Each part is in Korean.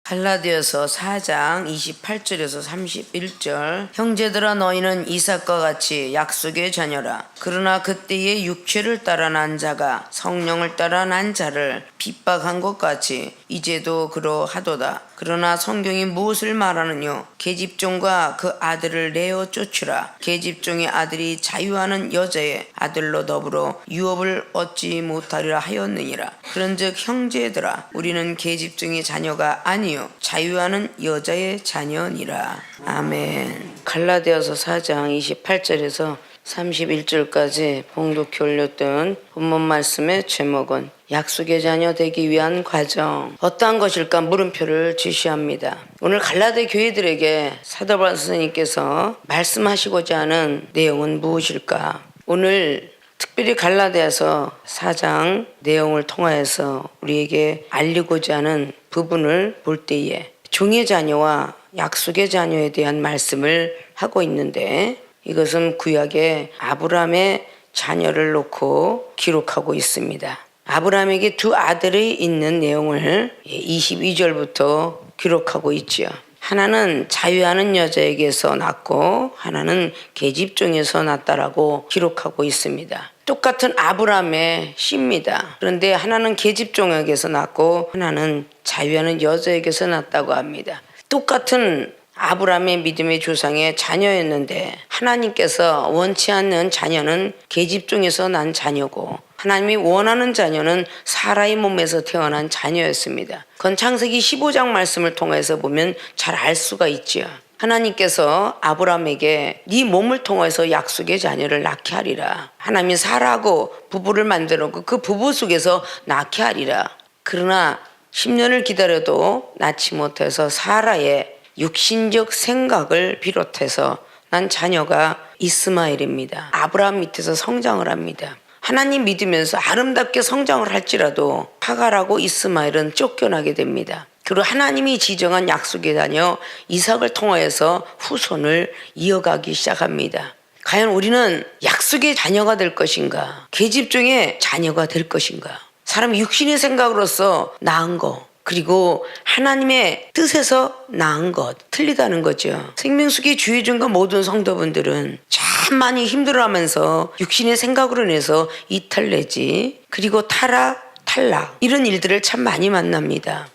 갈라디아서 4장 28절에서 31절. 형제들아, 너희는 이삭과 같이 약속의 자녀라. 그러나 그때의 육체를 따라 난 자가 성령을 따라 난 자를 핍박한 것 같이 이제도 그러하도다. 그러나 성경이 무엇을 말하느뇨? 계집종과 그 아들을 내어 쫓으라. 계집종의 아들이 자유하는 여자의 아들로 더불어 유업을 얻지 못하리라 하였느니라. 그런즉 형제들아, 우리는 계집종의 자녀가 아니요 자유하는 여자의 자녀니라. 아멘. 갈라디아서 4장 28절에서 31절까지 봉독해 올렸던 본문 말씀의 제목은 약속의 자녀 되기 위한 과정, 어떠한 것일까 물음표를 제시합니다. 오늘 갈라디아 교회들에게 사도 바울 선생님께서 말씀하시고자 하는 내용은 무엇일까? 오늘 특별히 갈라디아서 4장 내용을 통하여서 우리에게 알리고자 하는 부분을 볼 때에 종의 자녀와 약속의 자녀에 대한 말씀을 하고 있는데, 이것은 구약의 아브라함의 자녀를 놓고 기록하고 있습니다. 아브라함에게 두 아들이 있는 내용을 22절부터 기록하고 있죠. 하나는 자유하는 여자에게서 낳고 하나는 계집종에서 낳았다라고 기록하고 있습니다. 똑같은 아브라함의 씨입니다. 그런데 하나는 계집종에게서 낳고 하나는 자유하는 여자에게서 낳았다고 합니다. 똑같은 아브라함의 믿음의 조상의 자녀였는데 하나님께서 원치 않는 자녀는 계집종에서 난 자녀고 하나님이 원하는 자녀는 사라의 몸에서 태어난 자녀였습니다. 그건 창세기 15장 말씀을 통해서 보면 잘 알 수가 있지요. 하나님께서 아브라함에게 네 몸을 통해서 약속의 자녀를 낳게 하리라. 하나님이 사라하고 부부를 만들었고 그 부부 속에서 낳게 하리라. 그러나 10년을 기다려도 낳지 못해서 사라의 육신적 생각을 비롯해서 난 자녀가 이스마엘입니다. 아브라함 밑에서 성장을 합니다. 하나님 믿으면서 아름답게 성장을 할지라도 하갈하고 이스마엘은 쫓겨나게 됩니다. 그리고 하나님이 지정한 약속의 자녀 이삭을 통하여서 후손을 이어가기 시작합니다. 과연 우리는 약속의 자녀가 될 것인가? 계집종의 자녀가 될 것인가? 사람 육신의 생각으로서 낳은 것, 그리고 하나님의 뜻에서 낳은 것, 틀리다는 거죠. 생명수기 주의중과 모든 성도분들은 참 많이 힘들어하면서 육신의 생각으로 인해서 이탈 내지, 그리고 타락, 탈락, 이런 일들을 참 많이 만납니다.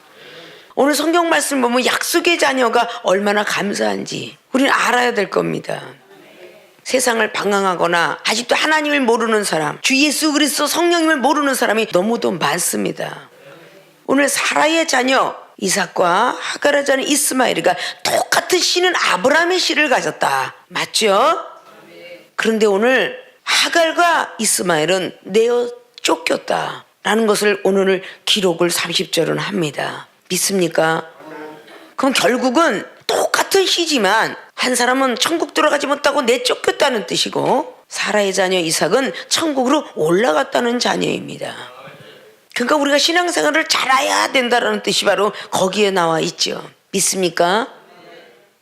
오늘 성경 말씀 보면 약속의 자녀가 얼마나 감사한지 우리는 알아야 될 겁니다. 세상을 방황하거나 아직도 하나님을 모르는 사람, 주 예수 그리스도 성령님을 모르는 사람이 너무도 많습니다. 오늘 사라의 자녀 이삭과 하갈의 자녀 이스마엘이가 똑같은 씨는 아브라함의 씨를 가졌다. 맞죠? 그런데 오늘 하갈과 이스마엘은 내어 쫓겼다라는 것을 오늘 기록을 30절은 합니다. 믿습니까? 그럼 결국은 똑같은 씨지만 한 사람은 천국 들어가지 못하고 내쫓겼다는 뜻이고 사라의 자녀 이삭은 천국으로 올라갔다는 자녀입니다. 그러니까 우리가 신앙생활을 잘해야 된다는 뜻이 바로 거기에 나와 있죠. 믿습니까?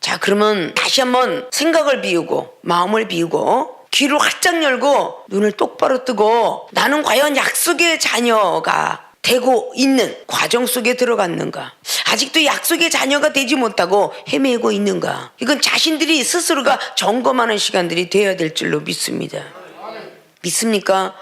자, 그러면 다시 한번 생각을 비우고 마음을 비우고 귀를 활짝 열고 눈을 똑바로 뜨고 나는 과연 약속의 자녀가 되고 있는 과정 속에 들어갔는가? 아직도 약속의 자녀가 되지 못하고 헤매고 있는가? 이건 자신들이 스스로가 점검하는 시간들이 되어야 될 줄로 믿습니다. 믿습니까?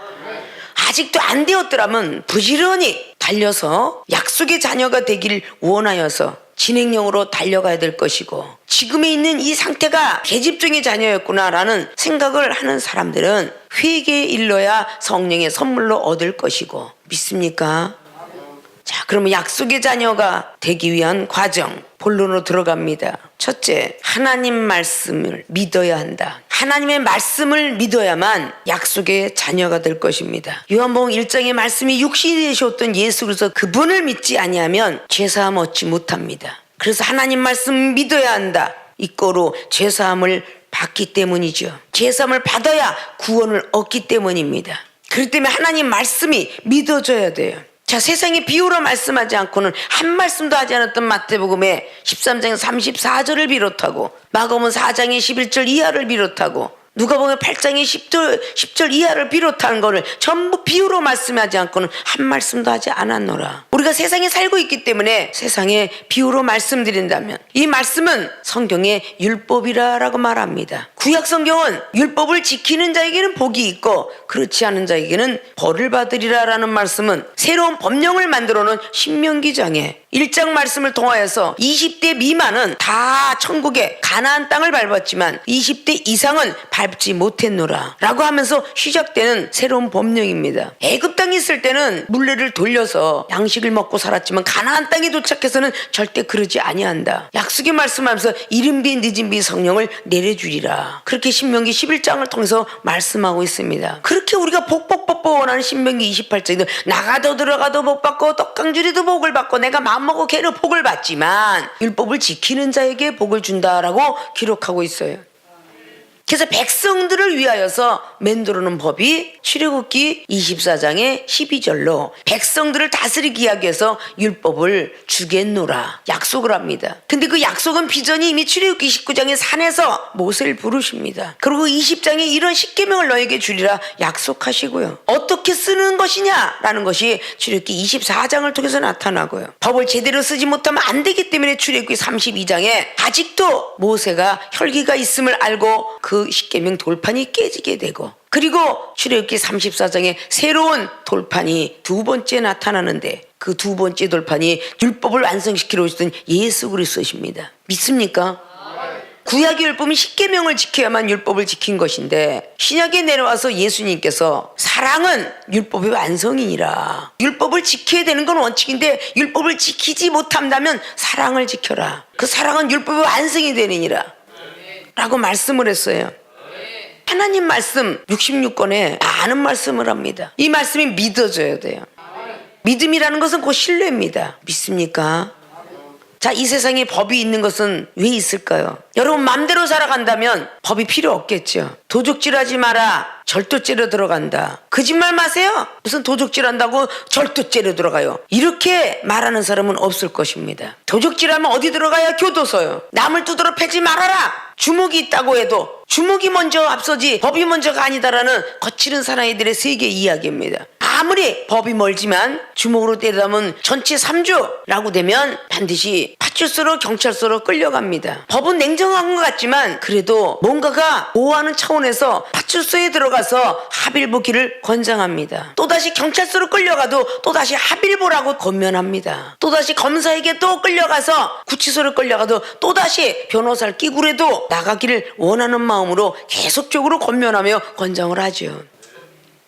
아직도 안 되었더라면 부지런히 달려서 약속의 자녀가 되길 원하여서 진행형으로 달려가야 될 것이고, 지금에 있는 이 상태가 계집종의 자녀였구나라는 생각을 하는 사람들은 회개에 일러야 성령의 선물로 얻을 것이고, 믿습니까? 자, 그러면 약속의 자녀가 되기 위한 과정 본론으로 들어갑니다. 첫째, 하나님 말씀을 믿어야 한다. 하나님의 말씀을 믿어야만 약속의 자녀가 될 것입니다. 요한복음 1장의 말씀이 육신이 되셨던 예수 그리스도 그분을 믿지 아니하면 죄사함 얻지 못합니다. 그래서 하나님 말씀 믿어야 한다. 이거로 죄사함을 받기 때문이죠. 죄사함을 받아야 구원을 얻기 때문입니다. 그렇기 때문에 하나님 말씀이 믿어져야 돼요. 자, 세상에 비유로 말씀하지 않고는 한 말씀도 하지 않았던 마태복음의 13장 34절을 비롯하고 마가복음 4장의 11절 이하를 비롯하고 누가복음 8장의 10절 이하를 비롯한 거를 전부 비유로 말씀하지 않고는 한 말씀도 하지 않았노라. 우리가 세상에 살고 있기 때문에 세상에 비유로 말씀드린다면 이 말씀은 성경의 율법이라고 말합니다. 구약 성경은 율법을 지키는 자에게는 복이 있고 그렇지 않은 자에게는 벌을 받으리라라는 말씀은 새로운 법령을 만들어 놓은 신명기장에 1장 말씀을 통하여서 20대 미만은 다 천국의 가나안 땅을 밟았지만 20대 이상은 밟지 못했노라 라고 하면서 시작되는 새로운 법령입니다. 애굽 땅에 있을 때는 물레를 돌려서 양식을 먹고 살았지만 가나안 땅에 도착해서는 절대 그러지 아니한다. 약속의 말씀하면서 이른 비 늦은 비 성령을 내려주리라. 그렇게 신명기 11장을 통해서 말씀하고 있습니다. 그렇게 우리가 복복복복 원하는 신명기 28장에도 나가도 들어가도 복 받고 떡강주리도 복을 받고 내가 마음먹고 걔는 복을 받지만 율법을 지키는 자에게 복을 준다라고 기록하고 있어요. 그래서 백성들을 위하여서 만들어놓은 법이 출애굽기 24장의 12절로 백성들을 다스리기 하기 위해서 율법을 주겠노라 약속을 합니다. 근데 그 약속은 비전이 이미 출애굽기 19장의 산에서 모세를 부르십니다. 그리고 20장에 이런 십계명을 너에게 주리라 약속하시고요. 어떻게 쓰는 것이냐라는 것이 출애굽기 24장을 통해서 나타나고요. 법을 제대로 쓰지 못하면 안 되기 때문에 출애굽기 32장에 아직도 모세가 혈기가 있음을 알고 그 십계명 돌판이 깨지게 되고 그리고 출애굽기 34장에 새로운 돌판이 두 번째 나타나는데 그 두 번째 돌판이 율법을 완성시키러 오시던 예수 그리스도십니다. 믿습니까? 구약의 율법은 십계명을 지켜야만 율법을 지킨 것인데 신약에 내려와서 예수님께서 사랑은 율법의 완성이니라. 율법을 지켜야 되는 건 원칙인데 율법을 지키지 못한다면 사랑을 지켜라. 그 사랑은 율법의 완성이 되느니라 라고 말씀을 했어요. 하나님 말씀 66권에 많은 말씀을 합니다. 이 말씀이 믿어져야 돼요. 믿음이라는 것은 곧 신뢰입니다. 믿습니까? 자, 이 세상에 법이 있는 것은 왜 있을까요? 여러분 마음대로 살아간다면 법이 필요 없겠죠. 도적질하지 마라. 절도죄로 들어간다. 거짓말 마세요. 무슨 도적질한다고 절도죄로 들어가요. 이렇게 말하는 사람은 없을 것입니다. 도적질하면 어디 들어가야? 교도소요. 남을 두드러 패지 말아라. 주먹이 있다고 해도 주먹이 먼저 앞서지 법이 먼저가 아니다라는 거칠은 사나이들의 세계 이야기입니다. 아무리 법이 멀지만 주먹으로 때리다면 전체 3주라고 되면 반드시 파출소로 경찰서로 끌려갑니다. 법은 냉정한 것 같지만 그래도 뭔가가 보호하는 차원에서 파출소에 들어가서 합일보기를 권장합니다. 또다시 경찰서로 끌려가도 또다시 합일보라고 권면합니다. 또다시 검사에게 또 끌려가서 구치소로 끌려가도 또다시 변호사를 끼고라도 나가기를 원하는 마음으로 계속적으로 권면하며 권장을 하죠.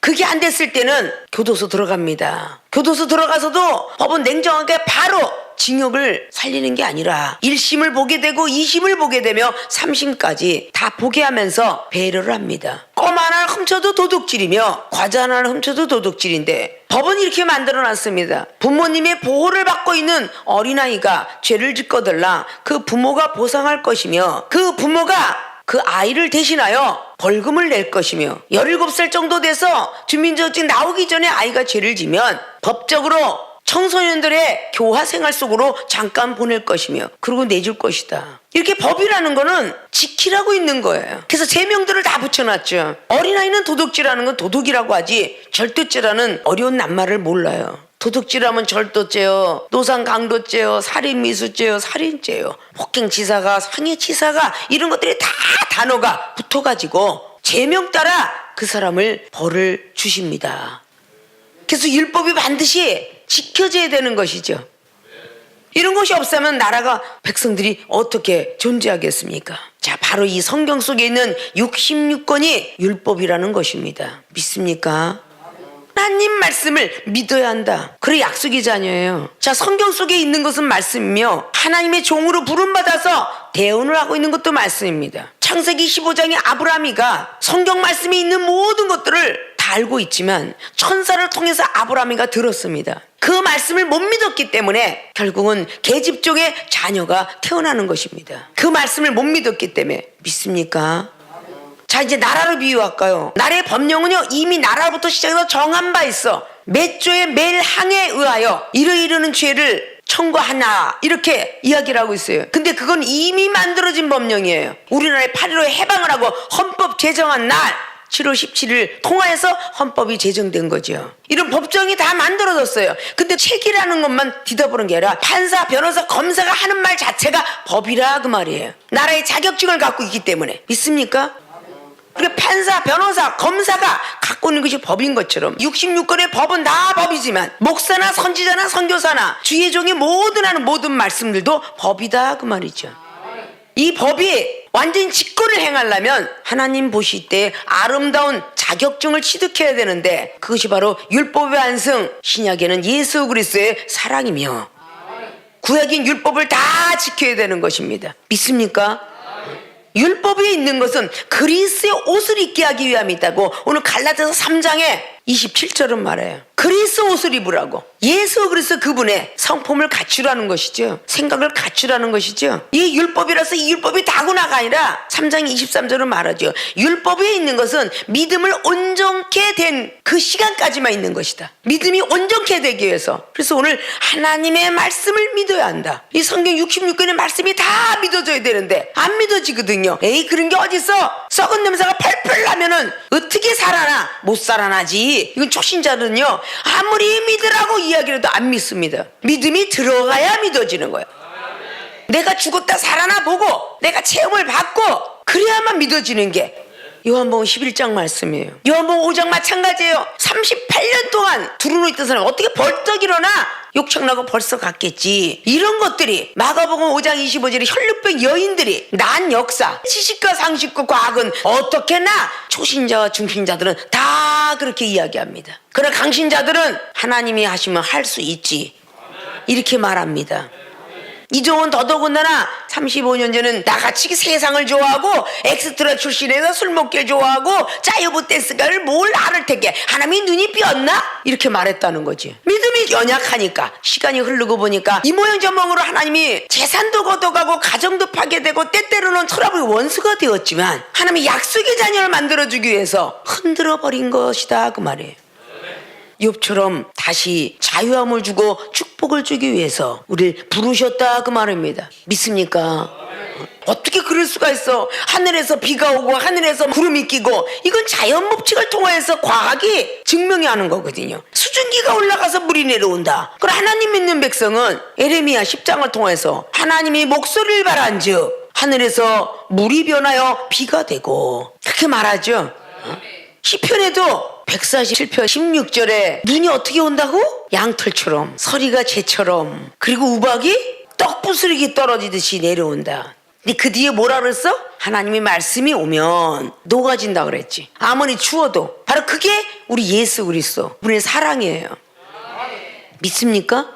그게 안 됐을 때는 교도소 들어갑니다. 교도소 들어가서도 법은 냉정하게 바로 징역을 살리는 게 아니라 1심을 보게 되고 2심을 보게 되며 3심까지 다 보게 하면서 배려를 합니다. 껌 하나를 훔쳐도 도둑질이며 과자 하나를 훔쳐도 도둑질인데 법은 이렇게 만들어놨습니다. 부모님의 보호를 받고 있는 어린아이가 죄를 짓거들라 그 부모가 보상할 것이며 그 부모가 그 아이를 대신하여 벌금을 낼 것이며 17살 정도 돼서 주민등록증 나오기 전에 아이가 죄를 지면 법적으로 청소년들의 교화생활 속으로 잠깐 보낼 것이며 그리고 내줄 것이다. 이렇게 법이라는 거는 지키라고 있는 거예요. 그래서 제명들을 다 붙여놨죠. 어린아이는 도둑질하는 건 도둑이라고 하지 절도죄라는 어려운 낱말을 몰라요. 도둑질하면 절도죄요, 노상강도죄요, 살인미수죄요, 살인죄요, 폭행치사가, 상해치사가 이런 것들이 다 단어가 붙어가지고 제명 따라 그 사람을 벌을 주십니다. 그래서 율법이 반드시 지켜져야 되는 것이죠. 이런 것이 없으면 나라가 백성들이 어떻게 존재하겠습니까? 자, 바로 이 성경 속에 있는 66권이 율법이라는 것입니다. 믿습니까? 하나님 말씀을 믿어야 한다. 그래 약속의 자녀예요. 자, 성경 속에 있는 것은 말씀이며 하나님의 종으로 부름받아서 대언을 하고 있는 것도 말씀입니다. 창세기 15장의 아브라함이가 성경 말씀에 있는 모든 것들을 다 알고 있지만 천사를 통해서 아브라함이가 들었습니다. 그 말씀을 못 믿었기 때문에 결국은 계집종의 자녀가 태어나는 것입니다. 그 말씀을 못 믿었기 때문에. 믿습니까? 자, 이제 나라로 비유할까요? 나라의 법령은요 이미 나라부터 시작해서 정한 바 있어. 몇 조의 매 항에 의하여 이르는 죄를 청구하나 이렇게 이야기를 하고 있어요. 근데 그건 이미 만들어진 법령이에요. 우리나라에 8.15에 해방을 하고 헌법 제정한 날 7월 17일 통화해서 헌법이 제정된 거죠. 이런 법정이 다 만들어졌어요. 근데 책이라는 것만 뒤덮으는 게 아니라 판사, 변호사, 검사가 하는 말 자체가 법이라 그 말이에요. 나라의 자격증을 갖고 있기 때문에. 믿습니까? 그러니까 판사, 변호사, 검사가 갖고 있는 것이 법인 것처럼 66권의 법은 다 법이지만 목사나 선지자나 선교사나 주의 종이 모든 하는 모든 말씀들도 법이다 그 말이죠. 이 법이 완전히 직권을 행하려면 하나님 보실 때 아름다운 자격증을 취득해야 되는데 그것이 바로 율법의 완성, 신약에는 예수 그리스도의 사랑이며 구약인 율법을 다 지켜야 되는 것입니다. 믿습니까? 율법에 있는 것은 그리스의 옷을 입게 하기 위함이 있다고 오늘 갈라디아서 3장에 27절은 말해요. 그리스 옷을 입으라고. 예수 그리스도 그분의 성품을 갖추라는 것이죠. 생각을 갖추라는 것이죠. 이 율법이라서 이 율법이 다구나가 아니라 3장 23절은 말하죠. 율법에 있는 것은 믿음을 온전케 된 그 시간까지만 있는 것이다. 믿음이 온전케 되기 위해서. 그래서 오늘 하나님의 말씀을 믿어야 한다. 이 성경 66권의 말씀이 다 믿어져야 되는데 안 믿어지거든요. 에이 그런 게 어딨어. 썩은 냄새가 펄펄 나면은 어떻게 살아나? 못 살아나지. 이건 초신자는요 아무리 믿으라고 이야기해도 안 믿습니다. 믿음이 들어가야 믿어지는 거예요. 내가 죽었다 살아나 보고 내가 체험을 받고 그래야만 믿어지는 게 요한복음 11장 말씀이에요. 요한복음 5장 마찬가지예요. 38년 동안 두루누 있던 사람 어떻게 벌떡 일어나? 욕창나고 벌써 갔겠지. 이런 것들이 마가복음 5장 25절에 혈루병 여인들이 난 역사, 지식과 상식과 과학은 어떻게 나? 초신자와 중신자들은 다 그렇게 이야기합니다. 그러나 강신자들은 하나님이 하시면 할 수 있지 이렇게 말합니다. 이종은 더더군다나 35년 전은 나같이 세상을 좋아하고 엑스트라 출신에서 술 먹기를 좋아하고 짜여부 댄스가를 뭘 알을 테게 하나님이 눈이 삐었나? 이렇게 말했다는 거지. 믿음이 연약하니까 시간이 흐르고 보니까 이 모양 저 모양으로 하나님이 재산도 걷어가고 가정도 파괴되고 때때로는 트러블 원수가 되었지만 하나님이 약속의 자녀를 만들어주기 위해서 흔들어버린 것이다 그 말이에요. 욥처럼 다시 자유함을 주고 축복을 주기 위해서 우리를 부르셨다 그 말입니다. 믿습니까? 어떻게 그럴 수가 있어? 하늘에서 비가 오고 하늘에서 구름이 끼고 이건 자연 법칙을 통해서 과학이 증명하는 거거든요. 수증기가 올라가서 물이 내려온다. 그럼 하나님 믿는 백성은 에레미야 10장을 통해서 하나님이 목소리를 바란즉 하늘에서 물이 변하여 비가 되고 그렇게 말하죠. 시편에도 147편 16절에 눈이 어떻게 온다고? 양털처럼 서리가 재처럼 그리고 우박이 떡부스러기 떨어지듯이 내려온다. 근데 그 뒤에 뭐라 그랬어? 하나님의 말씀이 오면 녹아진다 그랬지. 아무리 추워도 바로 그게 우리 예수 그리스도 우리의 사랑이에요. 믿습니까?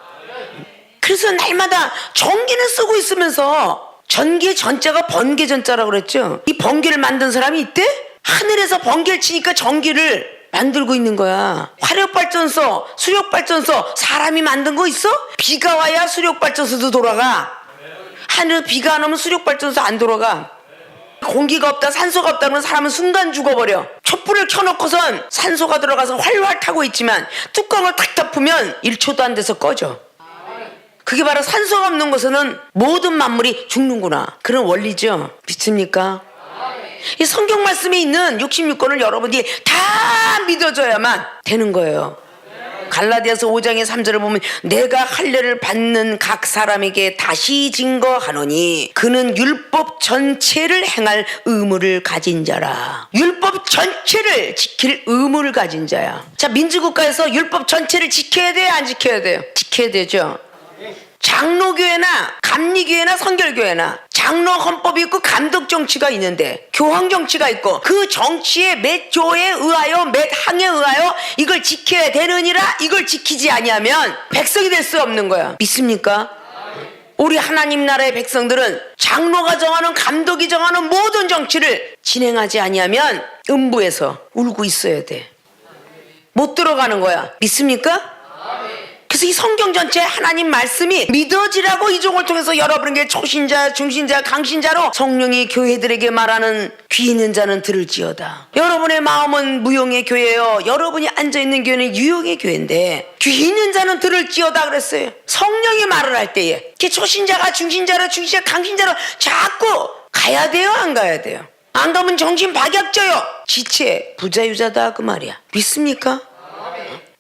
그래서 날마다 전기를 쓰고 있으면서 전기의 전자가 번개 전자라고 그랬죠. 이 번개를 만든 사람이 있대? 하늘에서 번개를 치니까 전기를 만들고 있는 거야. 화력발전소, 수력발전소 사람이 만든 거 있어? 비가 와야 수력발전소도 돌아가. 하늘 비가 안 오면 수력발전소 안 돌아가. 공기가 없다 산소가 없다 그러면 사람은 순간 죽어버려. 촛불을 켜놓고선 산소가 들어가서 활활 타고 있지만 뚜껑을 탁 덮으면 1초도 안 돼서 꺼져. 그게 바로 산소가 없는 곳에는 모든 만물이 죽는구나. 그런 원리죠. 믿습니까? 이 성경 말씀에 있는 66권을 여러분들이 다 믿어줘야만 되는 거예요. 갈라디아서 5장의 3절을 보면 내가 할례를 받는 각 사람에게 다시 증거하노니 그는 율법 전체를 행할 의무를 가진 자라. 율법 전체를 지킬 의무를 가진 자야. 자, 민주국가에서 율법 전체를 지켜야 돼요 안 지켜야 돼요? 지켜야 되죠. 장로교회나 감리교회나 선결교회나 장로 헌법이 있고 감독 정치가 있는데 교황 정치가 있고 그 정치의 몇 조에 의하여 몇 항에 의하여 이걸 지켜야 되느니라. 이걸 지키지 아니하면 백성이 될 수 없는 거야. 믿습니까? 우리 하나님 나라의 백성들은 장로가 정하는 감독이 정하는 모든 정치를 진행하지 아니하면 음부에서 울고 있어야 돼. 못 들어가는 거야. 믿습니까? 그래서 그래서 이 성경 전체에 하나님 말씀이 믿어지라고 이종을 통해서 여러분에게 초신자, 중신자, 강신자로 성령이 교회들에게 말하는 귀 있는 자는 들을지어다. 여러분의 마음은 무용의 교회요, 여러분이 앉아있는 교회는 유용의 교회인데 귀 있는 자는 들을지어다 그랬어요. 성령이 말을 할 때에 이렇게 초신자가 중신자로, 중신자, 강신자로 자꾸 가야 돼요, 안 가야 돼요? 안 가면 정신 박약져요. 지체 부자유자다 그 말이야. 믿습니까?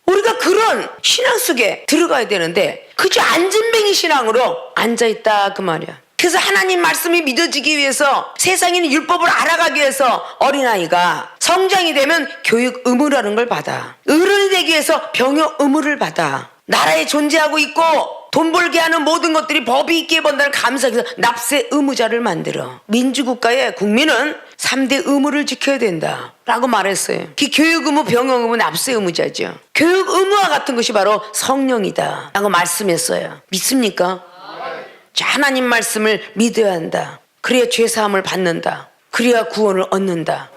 우리가 그런 신앙 속에 들어가야 되는데 그저 앉은뱅이 신앙으로 앉아있다 그 말이야. 그래서 하나님 말씀이 믿어지기 위해서, 세상에는 율법을 알아가기 위해서 어린아이가 성장이 되면 교육 의무라는 걸 받아. 어른이 되기 위해서 병역 의무를 받아. 나라에 존재하고 있고 돈 벌게 하는 모든 것들이 법이 있게 본다는 감사해서 납세 의무자를 만들어. 민주국가의 국민은 3대 의무를 지켜야 된다 라고 말했어요. 그 교육 의무, 병역 의무, 납세 의무자죠. 교육 의무와 같은 것이 바로 성령이다 라고 말씀했어요. 믿습니까? 자, 하나님 말씀을 믿어야 한다. 그래야 죄사함을 받는다. 그래야 구원을 얻는다.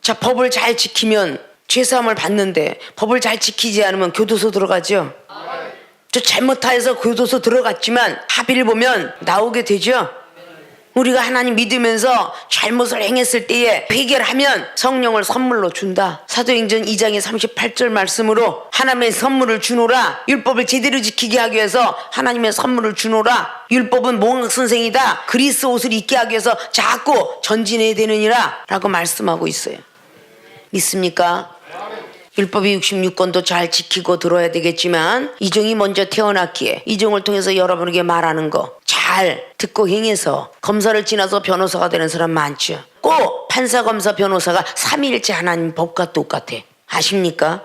자, 법을 잘 지키면 죄사함을 받는데 법을 잘 지키지 않으면 교도소 들어가죠. 저 잘못해서 교도소 들어갔지만 합의를 보면 나오게 되죠. 우리가 하나님 믿으면서 잘못을 행했을 때에 회개를 하면 성령을 선물로 준다. 사도행전 2장의 38절 말씀으로 하나님의 선물을 주노라. 율법을 제대로 지키게 하기 위해서 하나님의 선물을 주노라. 율법은 몽학선생이다. 그리스 옷을 입게 하기 위해서 자꾸 전진해야 되느니라 라고 말씀하고 있어요. 믿습니까? 율법이 66권도 잘 지키고 들어야 되겠지만 이종이 먼저 태어났기에 이종을 통해서 여러분에게 말하는 거 잘 듣고 행해서 검사를 지나서 변호사가 되는 사람 많죠. 꼭 판사, 검사, 변호사가 삼위일체 하나님 법과 똑같아. 아십니까?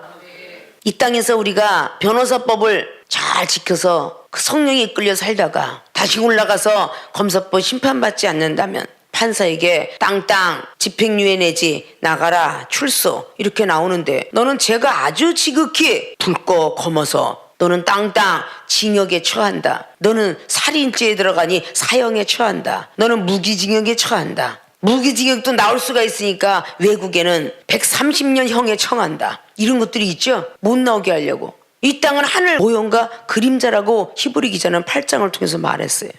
이 땅에서 우리가 변호사법을 잘 지켜서 그 성령에 이끌려 살다가 다시 올라가서 검사법 심판받지 않는다면 판사에게 땅땅 집행유예 내지 나가라 출소 이렇게 나오는데, 너는 죄가 아주 지극히 붉고 검어서 너는 땅땅 징역에 처한다. 너는 살인죄에 들어가니 사형에 처한다. 너는 무기징역에 처한다. 무기징역도 나올 수가 있으니까 외국에는 130년 형에 처한다. 이런 것들이 있죠. 못 나오게 하려고. 이 땅은 하늘 모형과 그림자라고 히브리 기자는 8장을 통해서 말했어요.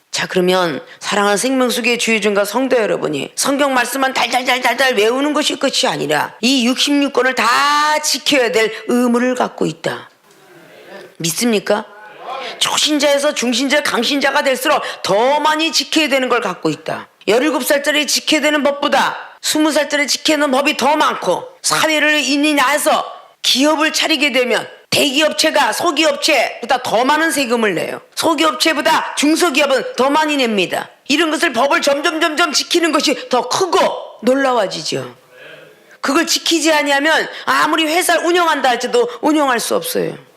자, 그러면 사랑하는 생명수계 주의중과 성도 여러분이 성경 말씀만 달달달달달 외우는 것이 끝이 아니라 이 66권을 다 지켜야 될 의무를 갖고 있다. 믿습니까? 초신자에서 중신자, 강신자가 될수록 더 많이 지켜야 되는 걸 갖고 있다. 17살짜리 지켜야 되는 법보다 20살짜리 지켜야 되는 법이 더 많고, 사회를 인이 나서 기업을 차리게 되면 대기업체가 소기업체보다 더 많은 세금을 내요. 소기업체보다 중소기업은 더 많이 냅니다. 이런 것을 법을 점점 지키는 것이 더 크고 놀라워지죠. 그걸 지키지 아니하면 아무리 회사를 운영한다 할지도 운영할 수 없어요.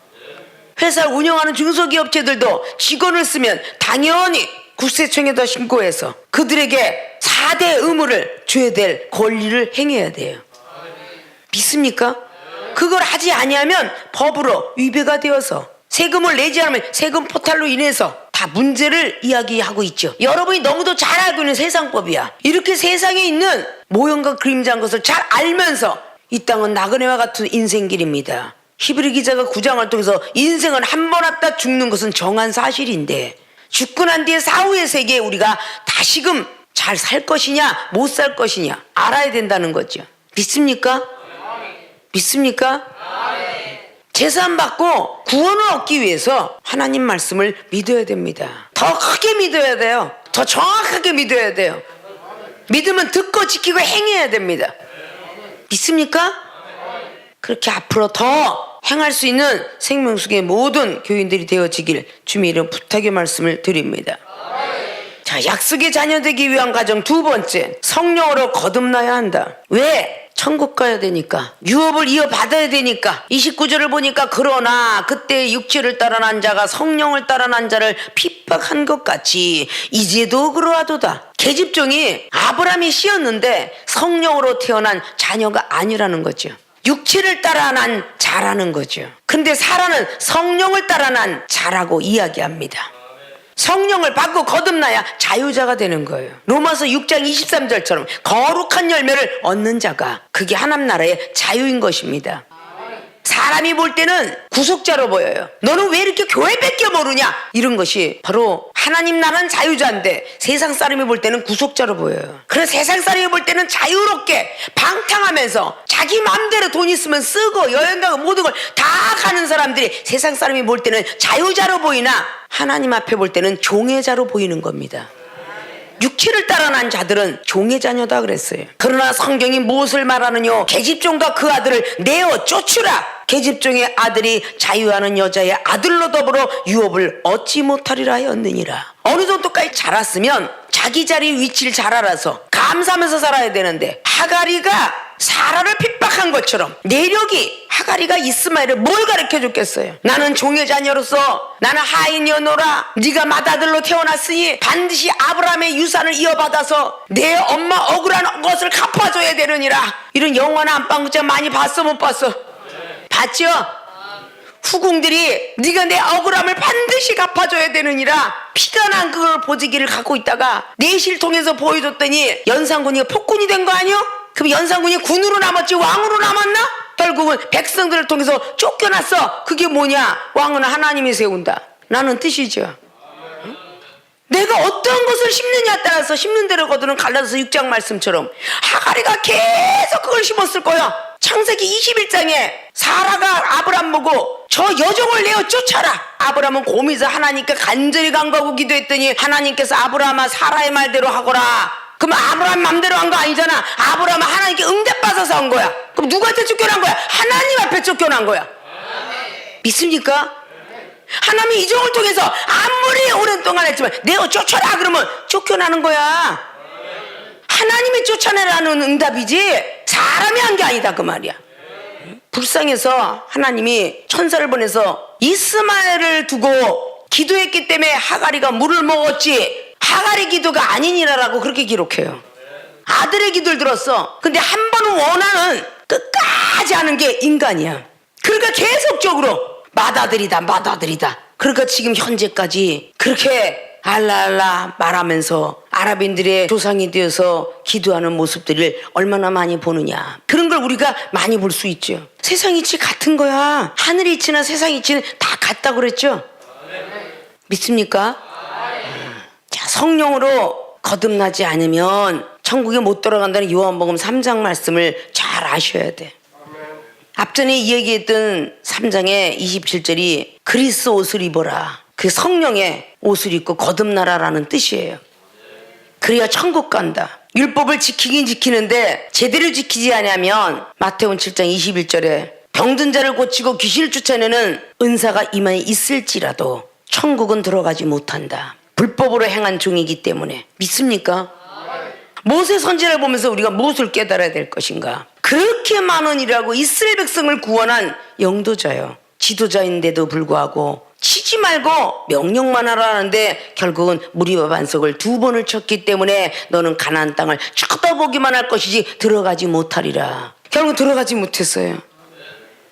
회사를 운영하는 중소기업체들도 직원을 쓰면 당연히 국세청에다 신고해서 그들에게 4대 의무를 줘야 될 권리를 행해야 돼요. 믿습니까? 그걸 하지 아니하면 법으로 위배가 되어서 세금을 내지 않으면 세금 포탈로 인해서 다 문제를 이야기하고 있죠. 여러분이 너무도 잘 알고 있는 세상법이야. 이렇게 세상에 있는 모형과 그림자인 것을 잘 알면서 이 땅은 나그네와 같은 인생길입니다. 히브리 기자가 9장을 통해서 인생은 한 번 왔다 죽는 것은 정한 사실인데, 죽고 난 뒤에 사후의 세계에 우리가 다시금 잘 살 것이냐 못 살 것이냐 알아야 된다는 거죠. 믿습니까? 믿습니까? 제사함 받고 구원을 얻기 위해서 하나님 말씀을 믿어야 됩니다. 더 크게 믿어야 돼요. 더 정확하게 믿어야 돼요. 믿으면 듣고 지키고 행해야 됩니다. 믿습니까? 그렇게 앞으로 더 행할 수 있는 생명수의 모든 교인들이 되어지길 주님의 이름 부탁의 말씀을 드립니다. 자, 약속의 자녀 되기 위한 과정 두 번째, 성령으로 거듭나야 한다. 왜? 천국 가야 되니까, 유업을 이어받아야 되니까. 29절을 보니까 그러나 그때 육체를 따라 난 자가 성령을 따라 난 자를 핍박한 것 같이 이제도 그러하도다. 계집종이 아브라함이 씨였는데 성령으로 태어난 자녀가 아니라는 거죠. 육체를 따라 난 자라는 거죠. 근데 사라는 성령을 따라 난 자라고 이야기합니다. 성령을 받고 거듭나야 자유자가 되는 거예요. 로마서 6장 23절처럼 거룩한 열매를 얻는 자가, 그게 하나님 나라의 자유인 것입니다. 사람이 볼 때는 구속자로 보여요. 너는 왜 이렇게 교회밖에 모르냐? 이런 것이 바로 하나님 나라는 자유자인데 세상 사람이 볼 때는 구속자로 보여요. 그래서 세상 사람이 볼 때는 자유롭게 방탕하면서 자기 마음대로 돈 있으면 쓰고 여행 가고 모든 걸 다 가는 사람들이 세상 사람이 볼 때는 자유자로 보이나 하나님 앞에 볼 때는 종의자로 보이는 겁니다. 육체를 따라 난 자들은 종의 자녀다 그랬어요. 그러나 성경이 무엇을 말하느냐? 계집종과 그 아들을 내어 쫓으라. 계집종의 아들이 자유하는 여자의 아들로 더불어 유업을 얻지 못하리라 하였느니라. 어느 정도까지 자랐으면 자기 자리 위치를 잘 알아서 감사하면서 살아야 되는데 하가리가 사라를 핍박한 것처럼 내력이 하가리가 이스마엘을 뭘 가르쳐 줬겠어요? 나는 종의 자녀로서 나는 하인이어노라. 네가 맏아들로 태어났으니 반드시 아브라함의 유산을 이어받아서 내 엄마 억울한 것을 갚아줘야 되느니라. 이런 영화나 안방극장 많이 봤어 못 봤어? 봤죠? 후궁들이 네가 내 억울함을 반드시 갚아줘야 되느니라 피가 난 그걸 보지기를 갖고 있다가 내실 통해서 보여줬더니 연산군이 폭군이 된 거 아니요? 그럼 연산군이 군으로 남았지 왕으로 남았나? 결국은 백성들을 통해서 쫓겨났어. 그게 뭐냐? 왕은 하나님이 세운다 라는 뜻이죠. 응? 내가 어떤 것을 심느냐에 따라서 심는 대로 거두는 갈라디아서 6장 말씀처럼 하가리가 계속 그걸 심었을 거야. 창세기 21장에 사라가 아브람 보고 저 여종을 내어 쫓아라. 아브람은 곰이서 하나님께 간절히 간구하고 기도했더니 하나님께서 아브람아 사라의 말대로 하거라. 그럼 아브람 맘대로 한 거 아니잖아. 아브람은 하나님께 응답받아서 한 거야. 그럼 누구한테 쫓겨난 거야? 하나님 앞에 쫓겨난 거야. 믿습니까? 하나님이 이종을 통해서 아무리 오랜 동안 했지만 내가 쫓아라 그러면 쫓겨나는 거야. 하나님이 쫓아내라는 응답이지 사람이 한 게 아니다 그 말이야. 불쌍해서 하나님이 천사를 보내서 이스마엘을 두고 기도했기 때문에 하가리가 물을 먹었지 하가리 기도가 아니니라라고 그렇게 기록해요. 아들의 기도를 들었어. 근데 한 번은 원하는 끝까지 하는 게 인간이야. 그러니까 계속적으로 맏아들이다 맏아들이다. 그러니까 지금 현재까지 그렇게 알라알라 말하면서 아랍인들의 조상이 되어서 기도하는 모습들을 얼마나 많이 보느냐. 그런 걸 우리가 많이 볼 수 있죠. 세상 이치 같은 거야. 하늘 이치나 세상 이치는 다 같다고 그랬죠. 믿습니까? 자, 성령으로 거듭나지 않으면 천국에 못 들어간다는 요한복음 3장 말씀을 잘 아셔야 돼. 앞전에 이야기했던 3장의 27절이 그리스 옷을 입어라. 그 성령의 옷을 입고 거듭나라라는 뜻이에요. 그래야 천국 간다. 율법을 지키긴 지키는데 제대로 지키지 않으면 마태복음 7장 21절에 병든 자를 고치고 귀신을 쫓아내는 은사가 이마에 있을지라도 천국은 들어가지 못한다. 불법으로 행한 종이기 때문에. 믿습니까? 모세 선지자를 보면서 우리가 무엇을 깨달아야 될 것인가? 그렇게 많은 일하고 이스라엘 백성을 구원한 영도자요. 지도자인데도 불구하고 치지 말고 명령만 하라는데 결국은 무리와 반석을 2번을 쳤기 때문에 너는 가나안 땅을 쳐다보기만 할 것이지 들어가지 못하리라. 결국 들어가지 못했어요.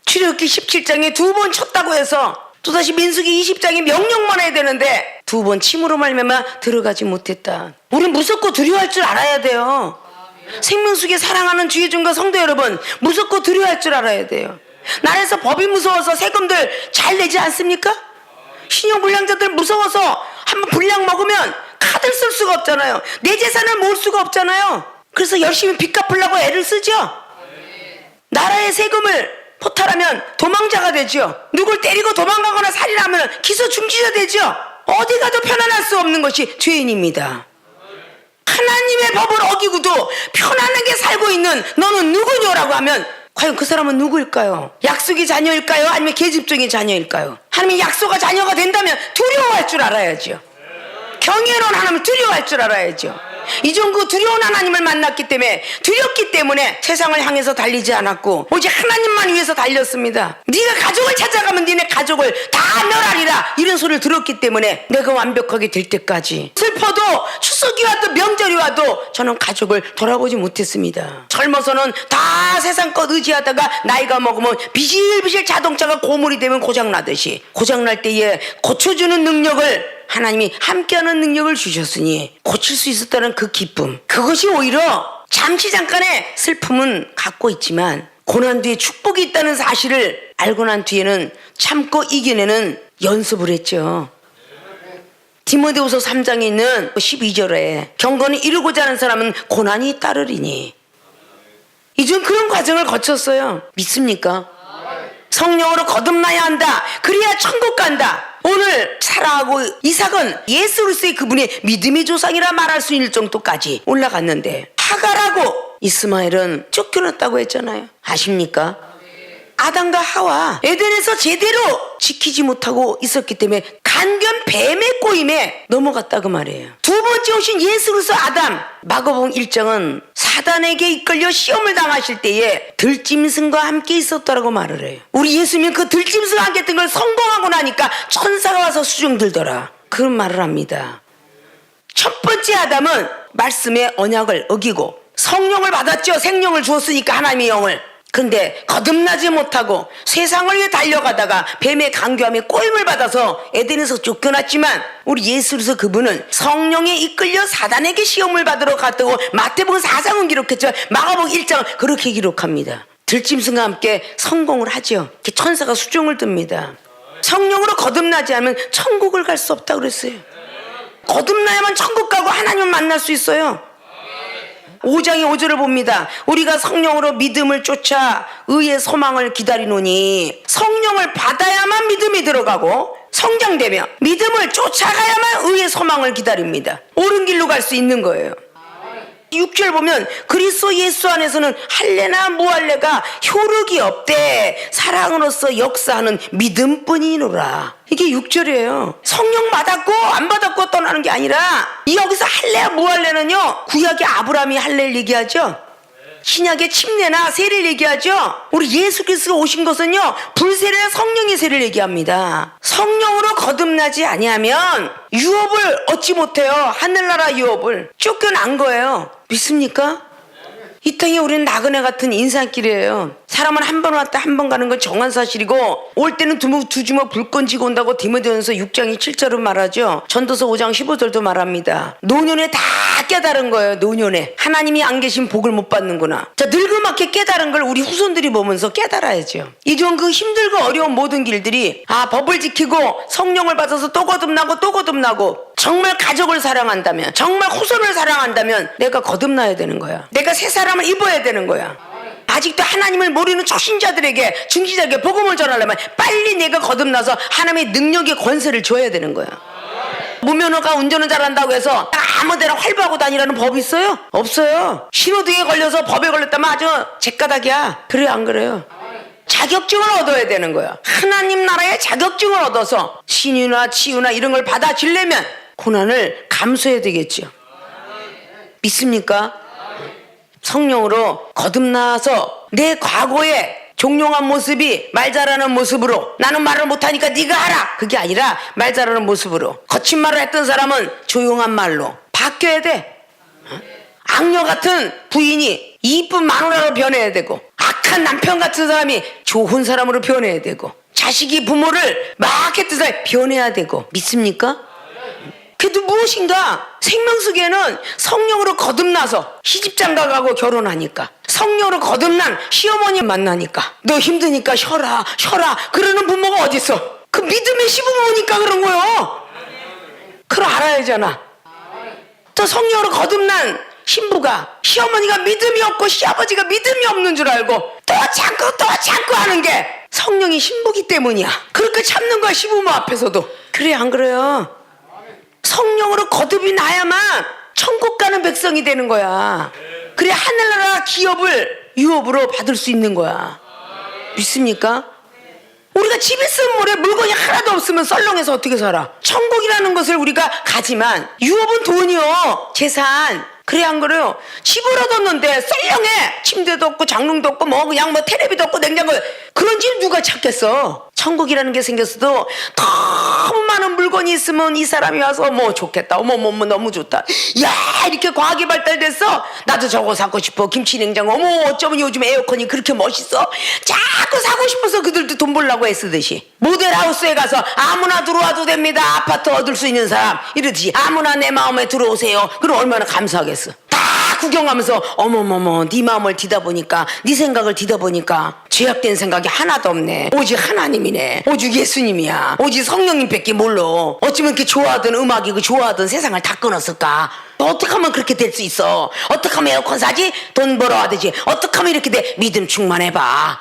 출애굽기 17장에 2번 쳤다고 해서 또다시 민수기 20장에 명령만 해야 되는데 2번 침으로 말미암아 들어가지 못했다. 우린 무섭고 두려워할 줄 알아야 돼요. 생명수에 사랑하는 주의 종과 성도 여러분, 무섭고 두려워할 줄 알아야 돼요. 나라에서 법이 무서워서 세금들 잘 내지 않습니까? 신용불량자들 무서워서 한번 불량 먹으면 카드를 쓸 수가 없잖아요. 내 재산을 모을 수가 없잖아요. 그래서 열심히 빚 갚으려고 애를 쓰죠. 나라의 세금을 포탈하면 도망자가 되죠. 누굴 때리고 도망가거나 살인하면 기소 중지자 되죠. 어디 가도 편안할 수 없는 것이 죄인입니다. 하나님의 법을 어기고도 편안하게 살고 있는 너는 누구냐라고 하면 과연 그 사람은 누구일까요? 약속의 자녀일까요? 아니면 계집종의 자녀일까요? 하나님이 약속의 자녀가 된다면 두려워할 줄 알아야죠. 경외로운 하나님을 두려워할 줄 알아야죠. 이전 그 두려운 하나님을 만났기 때문에 두렵기 때문에 세상을 향해서 달리지 않았고 오직 하나님만 위해서 달렸습니다. 네가 가족을 찾아가면 니네 가족을 다 멸하리라 이런 소리를 들었기 때문에 내가 완벽하게 될 때까지 슬퍼도 추석이 와도 명절이 와도 저는 가족을 돌아보지 못했습니다. 젊어서는 다 세상 것 의지하다가 나이가 먹으면 비실비실 자동차가 고물이 되면 고장나듯이 고장날 때에 고쳐주는 능력을 하나님이 함께하는 능력을 주셨으니 고칠 수 있었다는 그 기쁨, 그것이 오히려 잠시 잠깐의 슬픔은 갖고 있지만 고난 뒤에 축복이 있다는 사실을 알고 난 뒤에는 참고 이겨내는 연습을 했죠. 디모데후서 3장에 있는 12절에 경건을 이루고자 하는 사람은 고난이 따르리니. 이전 그런 과정을 거쳤어요. 믿습니까? 성령으로 거듭나야 한다. 그래야 천국 간다. 오늘 사라하고 이삭은 예수 그리스도의 그분의 믿음의 조상이라 말할 수 있는 정도까지 올라갔는데, 하갈하고 이스마엘은 쫓겨났다고 했잖아요. 아십니까? 아담과 하와 에덴에서 제대로 지키지 못하고 있었기 때문에 간견 뱀의 꼬임에 넘어갔다 그 말이에요. 두 번째 오신 예수 그리스도 아담, 마가복음 1장은 사단에게 이끌려 시험을 당하실 때에 들짐승과 함께 있었다라고 말을 해요. 우리 예수님은 그 들짐승과 함께 했던 걸 성공하고 나니까 천사가 와서 수종 들더라, 그런 말을 합니다. 첫 번째 아담은 말씀의 언약을 어기고 성령을 받았죠. 생명을 주었으니까, 하나님의 영을. 근데 거듭나지 못하고 세상을 위해 달려가다가 뱀의 강교함에 꼬임을 받아서 에덴에서 쫓겨났지만, 우리 예수 그리스도 그분은 성령에 이끌려 사단에게 시험을 받으러 갔다고 마태복음 4장은 기록했죠. 마가복음 1장 그렇게 기록합니다. 들짐승과 함께 성공을 하죠. 천사가 수종을 듭니다. 성령으로 거듭나지 않으면 천국을 갈 수 없다고 그랬어요. 거듭나야만 천국 가고 하나님을 만날 수 있어요. 5장의 5절을 봅니다. 우리가 성령으로 믿음을 쫓아 의의 소망을 기다리노니, 성령을 받아야만 믿음이 들어가고 성장되며 믿음을 쫓아가야만 의의 소망을 기다립니다. 옳은 길로 갈 수 있는 거예요. 6절 보면 그리스도 예수 안에서는 할례나 무할례가 효력이 없대, 사랑으로서 역사하는 믿음뿐이노라. 이게 6절이에요. 성령 받았고 안 받았고 떠나는 게 아니라, 여기서 할례와 무할례는요, 구약의 아브라함이 할례를 얘기하죠. 신약의 침례나 세례를 얘기하죠. 우리 예수 그리스도가 오신 것은요, 불세례나 성령의 세례를 얘기합니다. 성령으로 거듭나지 아니하면 유업을 얻지 못해요. 하늘나라 유업을. 쫓겨난 거예요. 믿습니까? 이 땅에 우리는 나그네 같은 인산길이에요. 사람은 한 번 왔다 한 번 가는 건 정한 사실이고, 올 때는 두 주먹 불 건지고 온다고 디모데전서 6장이 7절은 말하죠. 전도서 5장 15절도 말합니다. 노년에 다 깨달은 거예요. 노년에 하나님이 안 계신 복을 못 받는구나. 자, 늙음하게 깨달은 걸 우리 후손들이 보면서 깨달아야죠. 이전 그 힘들고 어려운 모든 길들이, 법을 지키고 성령을 받아서 또 거듭나고 또 거듭나고, 정말 가족을 사랑한다면, 정말 후손을 사랑한다면 내가 거듭나야 되는 거야. 내가 새 사람을 입어야 되는 거야. 아직도 하나님을 모르는 초신자들에게, 중지자에게 복음을 전하려면 빨리 내가 거듭나서 하나님의 능력의 권세를 줘야 되는 거야. 무면허가 운전을 잘한다고 해서 아무데나 활보하고 다니라는 법이 있어요? 없어요. 신호등에 걸려서 법에 걸렸다면 아주 죗가닥이야. 그래요, 안 그래요? 자격증을 얻어야 되는 거야. 하나님 나라의 자격증을 얻어서 신유나 치유나 이런 걸 받아주려면 고난을 감수해야 되겠죠. 믿습니까? 성령으로 거듭나서 내 과거의 종용한 모습이 말 잘하는 모습으로, 나는 말을 못하니까 네가 하라, 그게 아니라 말 잘하는 모습으로, 거친 말을 했던 사람은 조용한 말로 바뀌어야 돼. 악녀 같은 부인이 이쁜 마누라로 변해야 되고, 악한 남편 같은 사람이 좋은 사람으로 변해야 되고, 자식이 부모를 막 했던 사람이 변해야 되고. 믿습니까? 그래도 무엇인가 생명속에는 성령으로 거듭나서 시집장가 가고 결혼하니까, 성령으로 거듭난 시어머니 만나니까 너 힘드니까 쉬어라 그러는 부모가 어딨어? 그 믿음의 시부모니까 그런 거요. 그걸 알아야잖아. 또 성령으로 거듭난 신부가 시어머니가 믿음이 없고 시아버지가 믿음이 없는 줄 알고 또 참고 하는 게 성령이 신부기 때문이야. 그렇게 참는 거야, 시부모 앞에서도. 그래, 안 그래요? 성령으로 거듭이 나야만 천국 가는 백성이 되는 거야. 그래, 하늘나라 기업을 유업으로 받을 수 있는 거야. 믿습니까? 우리가 집에 쓰면 뭐래, 물건이 하나도 없으면 썰렁해서 어떻게 살아? 천국이라는 것을 우리가 가지만 유업은 돈이요, 재산. 그래, 안 그래요? 집을 얻었는데 썰렁해. 침대도 없고 장롱도 없고 그냥 텔레비도 없고 냉장고, 그런 집 누가 찾겠어? 천국이라는 게 생겼어도 너무 많은 물건이 있으면 이 사람이 와서 좋겠다, 어머 너무 좋다, 야 이렇게 과학이 발달됐어, 나도 저거 사고 싶어, 김치 냉장고, 어쩌면 요즘 에어컨이 그렇게 멋있어, 자꾸 사고 싶어서 그들도 돈 벌려고 애쓰듯이, 모델하우스에 가서 아무나 들어와도 됩니다, 아파트 얻을 수 있는 사람 이러듯이 아무나 내 마음에 들어오세요. 그럼 얼마나 감사하겠어. 다 구경하면서 어머머머 네 마음을 뒤다보니까 네 생각을 뒤다보니까 죄악된 생각이 하나도 없네. 오직 하나님이네. 오직 예수님이야. 오직 성령님밖에 몰라. 어쩌면 이렇게 좋아하던 음악이고 좋아하던 세상을 다 끊었을까? 어떻게 하면 그렇게 될 수 있어? 어떻게 하면 에어컨 사지? 돈 벌어 하듯이 어떻게 하면 이렇게 돼? 믿음 충만해봐.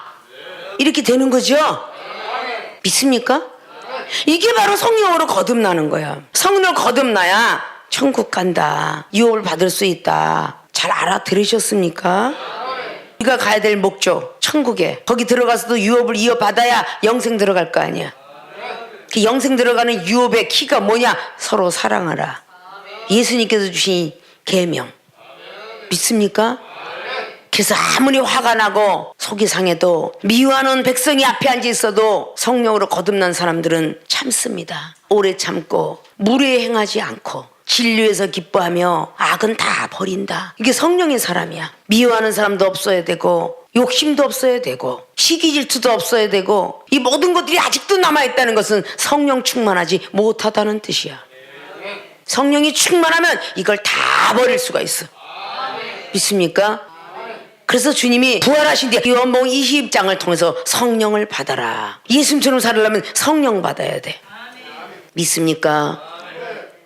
이렇게 되는 거죠? 믿습니까? 이게 바로 성령으로 거듭나는 거야. 성령을 거듭나야 천국 간다. 유업을 받을 수 있다. 잘 알아들으셨습니까? 우리가 가야 될 목적 천국에 거기 들어가서도 유업을 이어받아야 영생 들어갈 거 아니야. 그 영생 들어가는 유업의 키가 뭐냐? 서로 사랑하라. 예수님께서 주신 계명 믿습니까? 그래서 아무리 화가 나고 속이 상해도 미워하는 백성이 앞에 앉아 있어도 성령으로 거듭난 사람들은 참습니다. 오래 참고 무례 행하지 않고 진리에서 기뻐하며 악은 다 버린다. 이게 성령의 사람이야. 미워하는 사람도 없어야 되고 욕심도 없어야 되고 시기 질투도 없어야 되고 이 모든 것들이 아직도 남아있다는 것은 성령 충만하지 못하다는 뜻이야. 성령이 충만하면 이걸 다 버릴 수가 있어. 믿습니까? 그래서 주님이 부활하신 뒤에 요한복음 20장을 통해서 성령을 받아라. 예수님처럼 살려면 성령 받아야 돼. 믿습니까?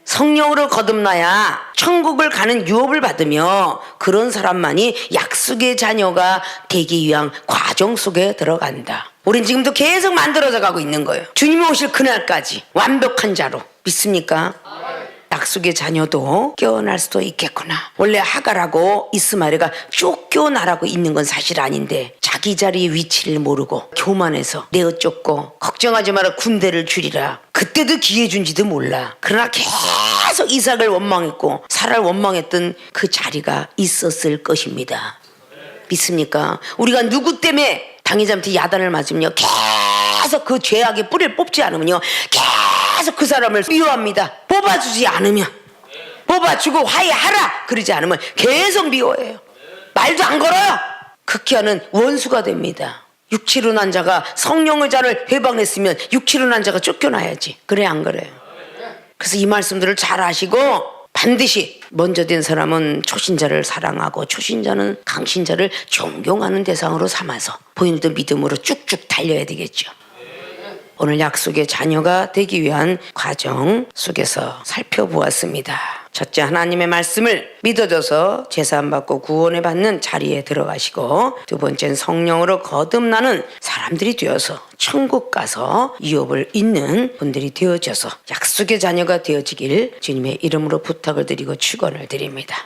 성령으로 거듭나야 천국을 가는 유업을 받으며 그런 사람만이 약속의 자녀가 되기 위한 과정 속에 들어간다. 우린 지금도 계속 만들어져 가고 있는 거예요. 주님이 오실 그날까지 완벽한 자로. 믿습니까? 약속의 자녀도 깨어날 수도 있겠구나. 원래 하갈하고 이스마엘가 쫓겨나라고 있는 건 사실 아닌데 자기 자리의 위치를 모르고 교만해서 내어 쫓고 걱정하지 마라 군대를 줄이라. 그때도 기회 준지도 몰라. 그러나 계속 이삭을 원망했고 사라를 원망했던 그 자리가 있었을 것입니다. 믿습니까? 우리가 누구 때문에 당의자한테 야단을 맞으면요 계속 그 죄악의 뿌리를 뽑지 않으면요 계속 그 사람을 미워합니다. 뽑아주지 않으면 뽑아주고 화해하라 그러지 않으면 계속 미워해요. 말도 안 걸어요. 극히하는 원수가 됩니다. 육체로 난 자가 성령의 자를 회방했으면 육체로 난 자가 쫓겨나야지. 그래 안 그래요? 그래서 이 말씀들을 잘 아시고 반드시 먼저 된 사람은 초신자를 사랑하고 초신자는 강신자를 존경하는 대상으로 삼아서 본인도 믿음으로 쭉쭉 달려야 되겠죠. 오늘 약속의 자녀가 되기 위한 과정 속에서 살펴보았습니다. 첫째, 하나님의 말씀을 믿어줘서 제사함받고 구원을 받는 자리에 들어가시고, 두 번째는 성령으로 거듭나는 사람들이 되어서 천국 가서 유업을 잇는 분들이 되어져서 약속의 자녀가 되어지길 주님의 이름으로 부탁을 드리고 축원을 드립니다.